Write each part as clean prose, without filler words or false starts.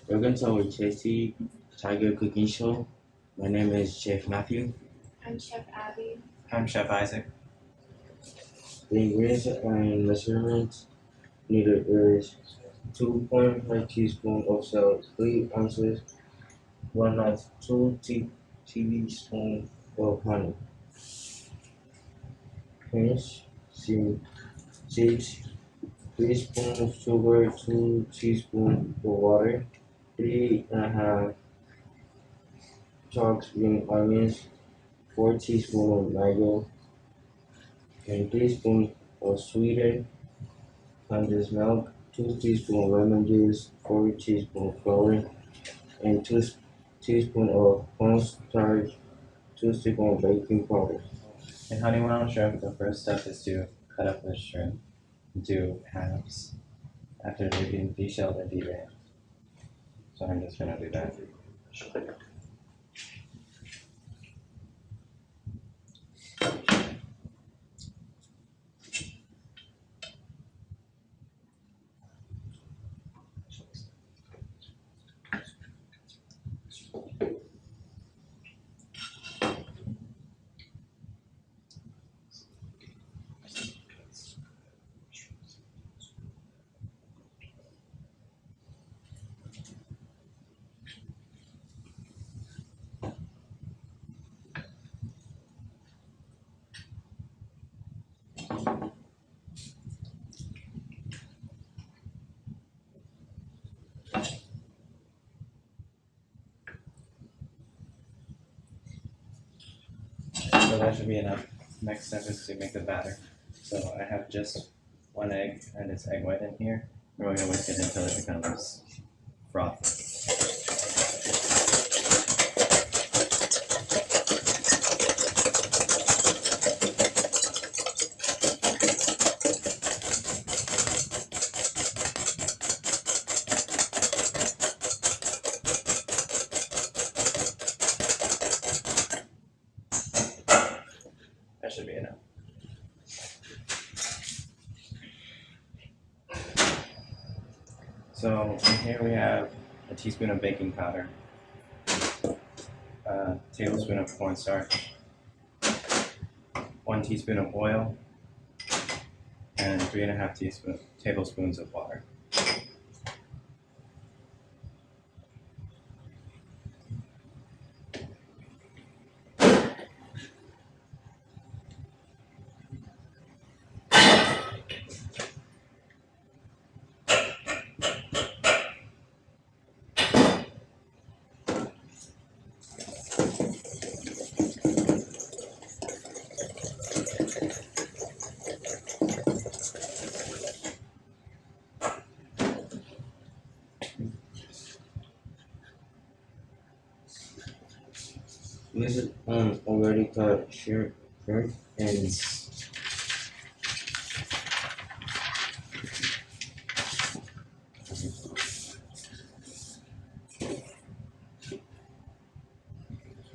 Welcome to our tasty Tiger Cooking Show. My name is Chef Matthew. I'm Chef Abby. I'm Chef Isaac. The ingredients and measurements needed is 2.5 teaspoons of salt, 3 ounces walnuts, 2 tablespoons of honey, pinch, seeds, 3 spoons of sugar, 2 teaspoons of water, 3.5 chopped green onions, 4 teaspoons of mango, and 3 spoons of sweetened condensed milk, 2 teaspoons lemon juice, 4 teaspoons flour, and 2 teaspoons of cornstarch, 2 teaspoons baking powder. In honeymoon shrimp, the first step is to cut up the shrimp into halves after they've been deshelled and deveined. So I'm just gonna do that. So that should be enough. Next step is to make the batter. So I have just one egg and it's egg white in here. We're going to whisk it until it becomes frothy. That should be enough. So here we have a teaspoon of baking powder, a tablespoon of cornstarch, 1 teaspoon of oil, and 3.5 tablespoons of water. This is already cut shrimp and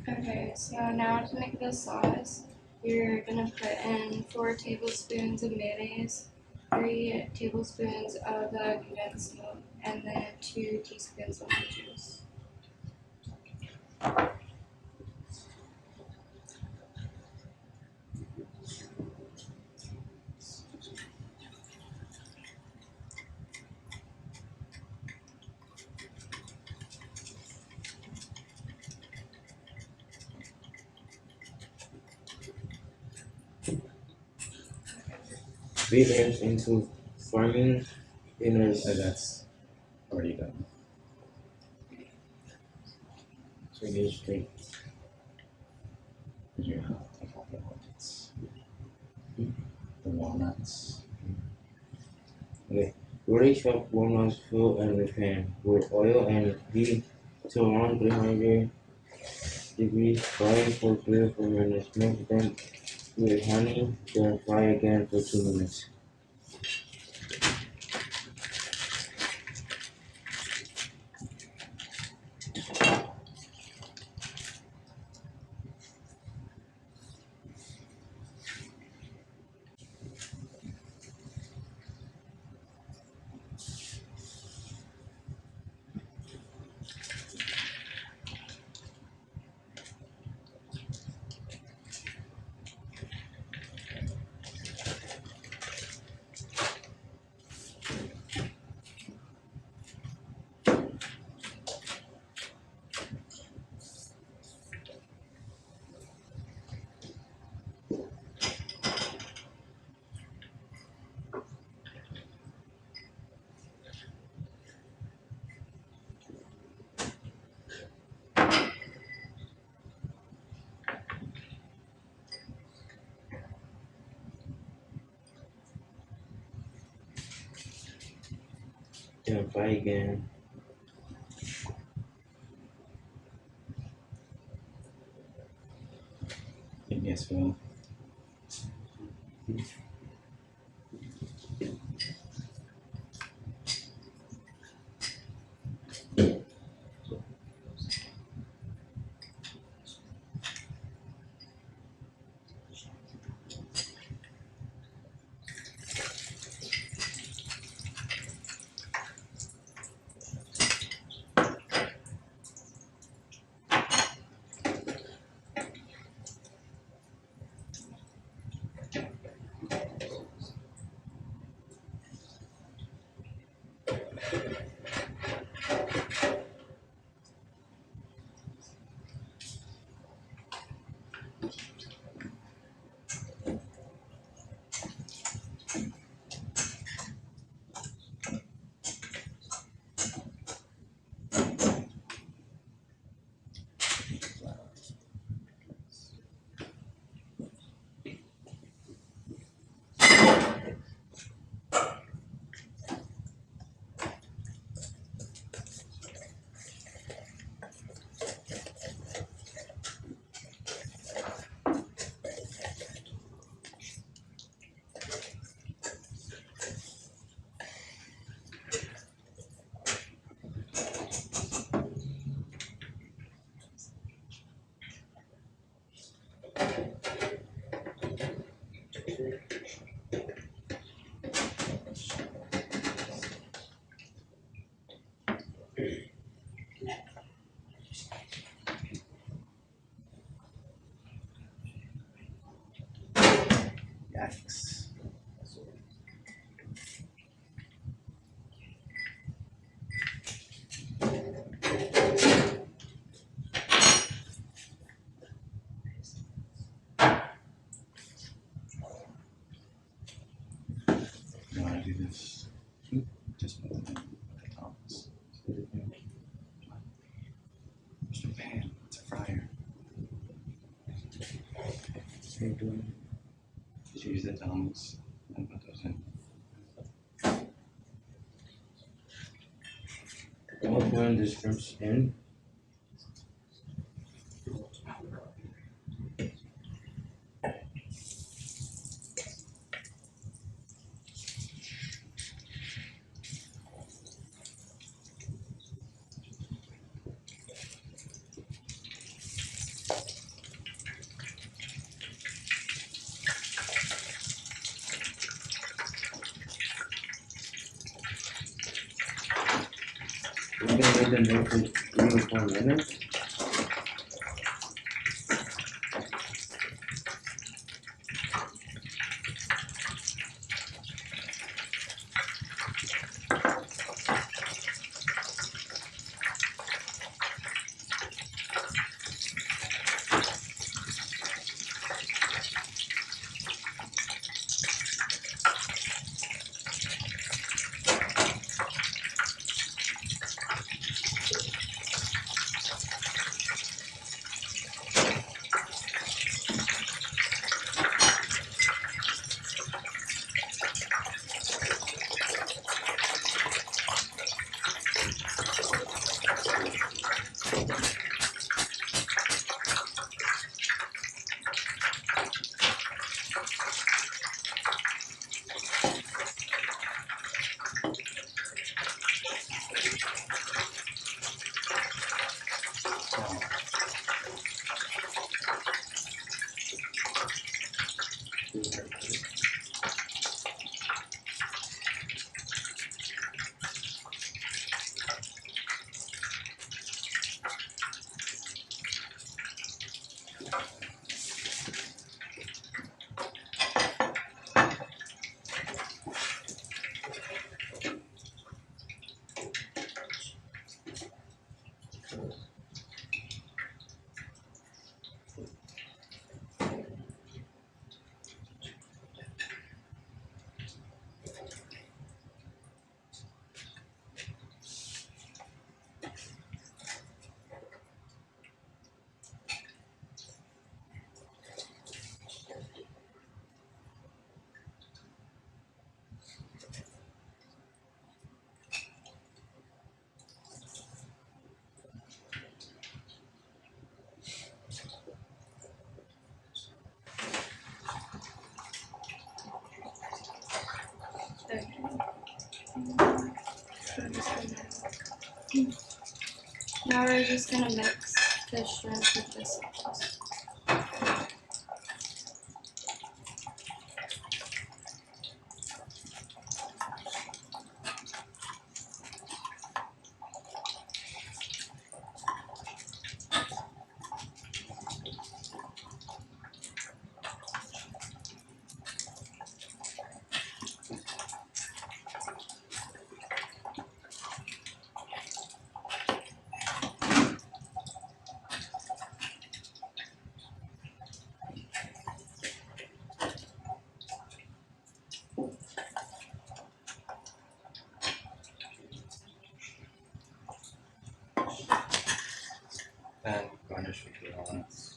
Okay, so now to make the sauce, you're gonna put in 4 tablespoons of mayonnaise, 3 tablespoons of the condensed milk, and then 2 teaspoons of lemon juice. beat eggs into forming in a So that's already done. Swedish cake. Did you take off the walnuts? The walnuts. Okay. Already chopped walnuts fill in the pan with oil and heat to around 300 degrees. Fry for 3 or 4 minutes. Mix them with honey, then fry again for 2 minutes. Try again. Yes, well. Yikes. You want to do this? Just put it in the tongs. Where's the pan? It's a fryer. Same doing. Just use the tongs and put those in. I'll blend the shrimps in. We're gonna let them bake for 3 or 4 minutes. Now we're just gonna mix the shrimp with the sauce. And garnish with the walnuts.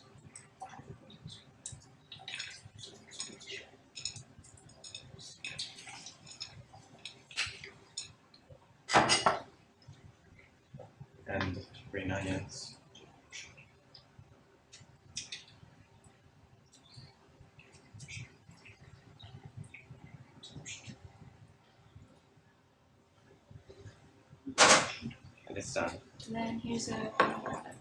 And green onions. And it's done. And then here's a walnut.